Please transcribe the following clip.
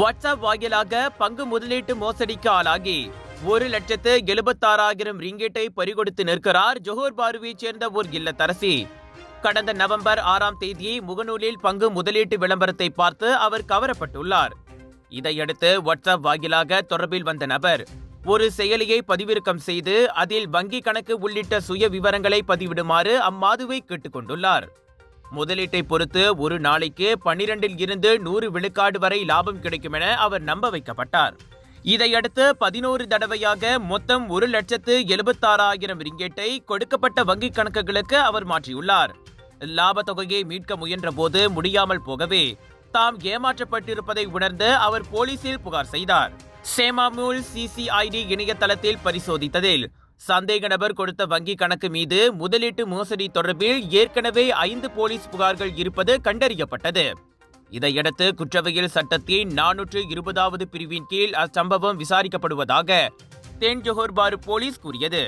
WhatsApp வாயிலாக பங்கு முதலீட்டு மோசடிக்கு ஆளாகி 1,76,000 ரிங்கெட்டை பறிகொடுத்து நிற்கிறார் ஜோஹர் பாருவைச் சேர்ந்த ஒரு இல்லத்தரசி. கடந்த நவம்பர் 6ஆம் தேதி முகநூலில் பங்கு முதலீட்டு விளம்பரத்தை பார்த்து அவர் கவரப்பட்டுள்ளார். இதையடுத்து வாட்ஸ்அப் வாயிலாக தொடர்பில் வந்த நபர் ஒரு செயலியை பதிவிறக்கம் செய்து அதில் வங்கி கணக்கு உள்ளிட்ட சுய விவரங்களை பதிவிடுமாறு அம்மாதுவை கேட்டுக் கொண்டுள்ளார். முதலீட்டை பொறுத்து ஒரு நாளைக்கு 12 இருந்து 100 விழுக்காடு வரை லாபம் கிடைக்கும் என அவர் நம்ப வைக்கப்பட்டார். இதையடுத்து 11 தடவையாக மொத்தம் 1,76,000 ரிங்கெட்டை கொடுக்கப்பட்ட வங்கிக் கணக்குகளுக்கு அவர் மாற்றியுள்ளார். லாப தொகையை மீட்க முயன்ற போது முடியாமல் போகவே தாம் ஏமாற்றப்பட்டிருப்பதை உணர்ந்து அவர் போலீசில் புகார் செய்தார். சேமாமூல் சிசிஐடி இணையதளத்தில் பரிசோதித்ததில் சந்தேக நபர் கொடுத்த வங்கி கணக்கு மீது முதலீட்டு மோசடி தொடர்பில் ஏற்கனவே 5 போலீஸ் புகார்கள் இருப்பது கண்டறியப்பட்டது. இதையடுத்து குற்றவியல் சட்டத்தின் 420வது பிரிவின் கீழ் அச்சம்பவம் விசாரிக்கப்படுவதாக தென் ஜோஹர் பாரு போலீஸ் கூறியது.